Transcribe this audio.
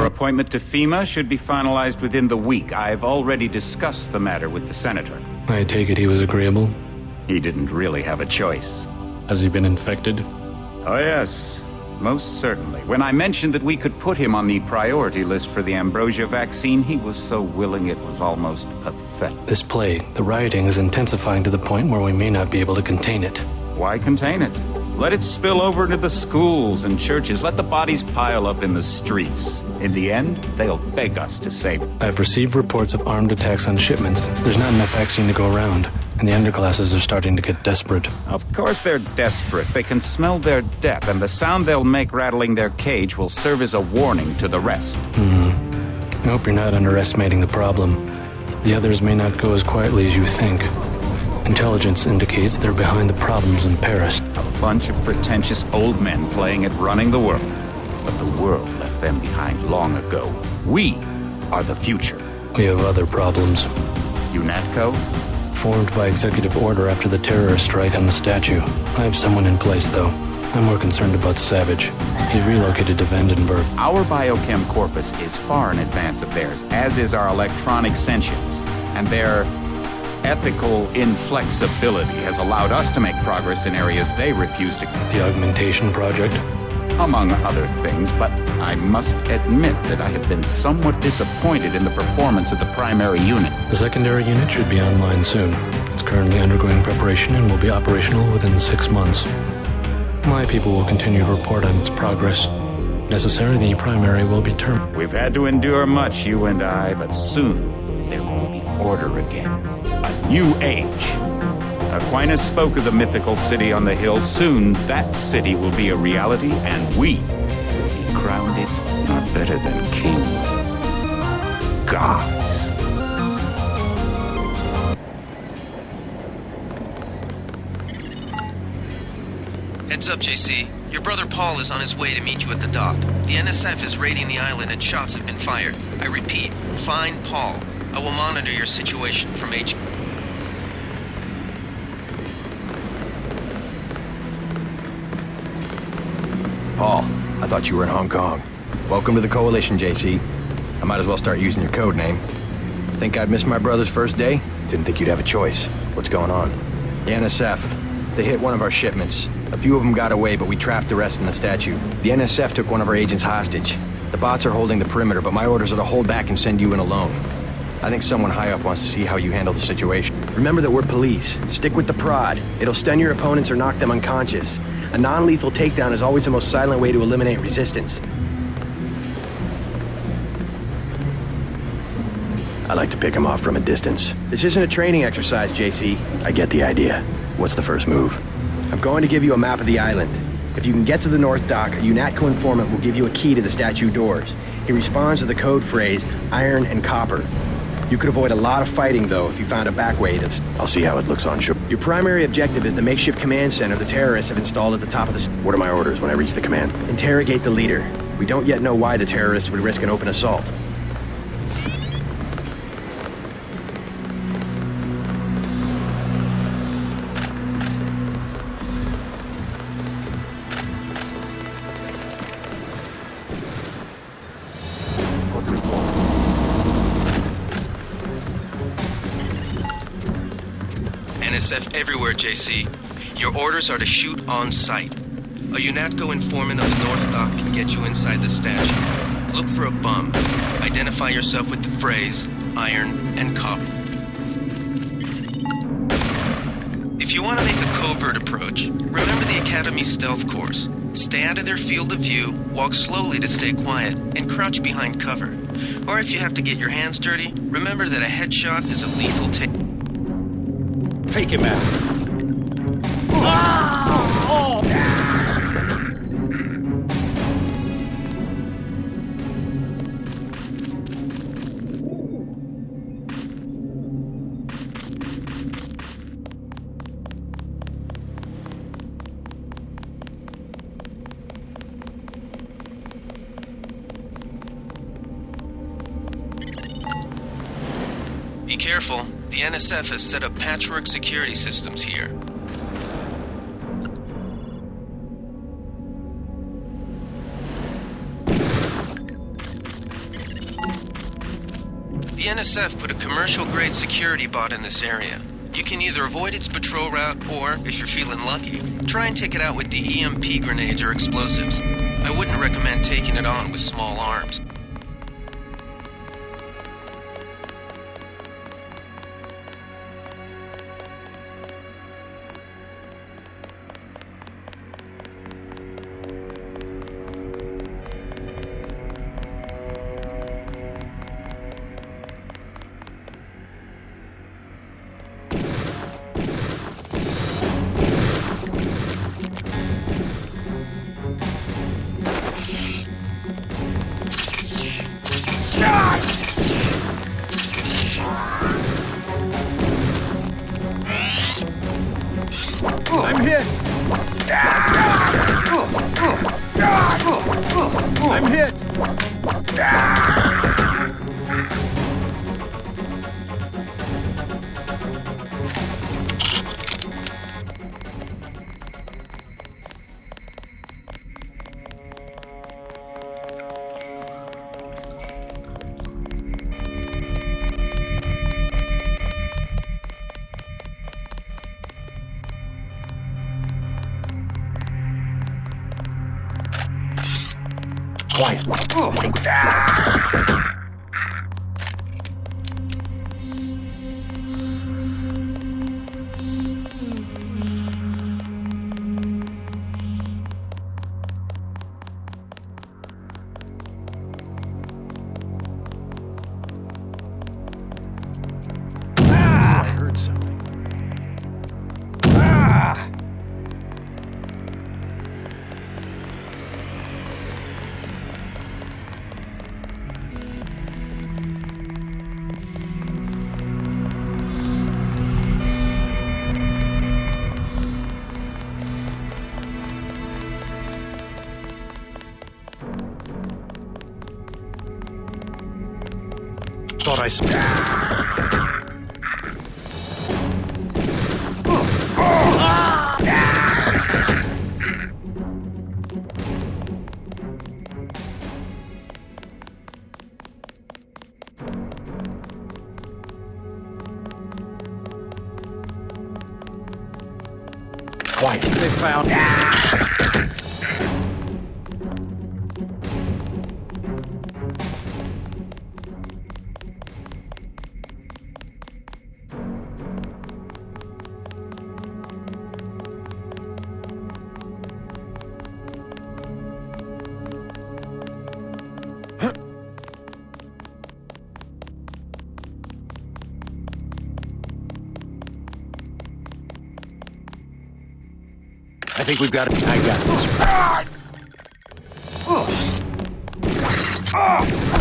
appointment to FEMA should be finalized within the week. I've already discussed the matter with the senator. I take it he was agreeable? He didn't really have a choice. Has he been infected? Oh yes, most certainly. When I mentioned that we could put him on the priority list for the ambrosia vaccine, he was so willing it was almost pathetic. This plague, the rioting is intensifying to the point where we may not be able to contain it. Why contain it? Let it spill over into the schools and churches. Let the bodies pile up in the streets. In the end, they'll beg us to save them. I've received reports of armed attacks on shipments. There's not enough vaccine to go around, and the underclasses are starting to get desperate. Of course they're desperate. They can smell their death, and the sound they'll make rattling their cage will serve as a warning to the rest. I hope you're not underestimating the problem. The others may not go as quietly as you think. Intelligence indicates they're behind the problems in Paris. A bunch of pretentious old men playing at running the world. But the world left them behind long ago. We are the future. We have other problems. UNATCO? Formed by executive order after the terrorist strike on the statue. I have someone in place, though. I'm more concerned about Savage. He's relocated to Vandenberg. Our biochem corpus is far in advance of theirs, as is our electronic sentience. And their ethical inflexibility has allowed us to make progress in areas they refuse to. The augmentation project? Among other things, but I must admit that I have been somewhat disappointed in the performance of the primary unit. The secondary unit should be online soon. It's currently undergoing preparation and will be operational within 6 months. My people will continue to report on its progress. Necessary, the primary will be terminated. We've had to endure much, you and I, but soon there will be order again. A new age. Aquinas spoke of the mythical city on the hill. Soon, that city will be a reality, and we will be crowned its not better than kings. Gods. Heads up, JC. Your brother Paul is on his way to meet you at the dock. The NSF is raiding the island and shots have been fired. I repeat, find Paul. I will monitor your situation from HQ. Paul, I thought you were in Hong Kong. Welcome to the Coalition, JC. I might as well start using your code name. Think I'd miss my brother's first day? Didn't think you'd have a choice. What's going on? The NSF. They hit one of our shipments. A few of them got away, but we trapped the rest in the statue. The NSF took one of our agents hostage. The bots are holding the perimeter, but my orders are to hold back and send you in alone. I think someone high up wants to see how you handle the situation. Remember that we're police. Stick with the prod. It'll stun your opponents or knock them unconscious. A non-lethal takedown is always the most silent way to eliminate resistance. I like to pick him off from a distance. This isn't a training exercise, JC. I get the idea. What's the first move? I'm going to give you a map of the island. If you can get to the North Dock, a UNATCO informant will give you a key to the statue doors. He responds to the code phrase, iron and copper. You could avoid a lot of fighting, though, if you found a back way to... I'll see how it looks on shore. Your primary objective is the makeshift command center the terrorists have installed at the top of the... What are my orders when I reach the command? Interrogate the leader. We don't yet know why the terrorists would risk an open assault. NSF everywhere, JC. Your orders are to shoot on sight. A UNATCO informant of the North Dock can get you inside the statue. Look for a bum. Identify yourself with the phrase, iron and copper. If you want to make a covert approach, remember the Academy stealth course. Stay out of their field of view, walk slowly to stay quiet, and crouch behind cover. Or if you have to get your hands dirty, remember that a headshot is a lethal take. Take him out. Be careful. The NSF has set up patchwork security systems here. The NSF put a commercial-grade security bot in this area. You can either avoid its patrol route, or, if you're feeling lucky, try and take it out with the EMP grenades or explosives. I wouldn't recommend taking it on with small arms. I'm hit! I'm hit! Quiet. I heard something. Thought I saw. Quiet. They found... I think we've got it. I got this.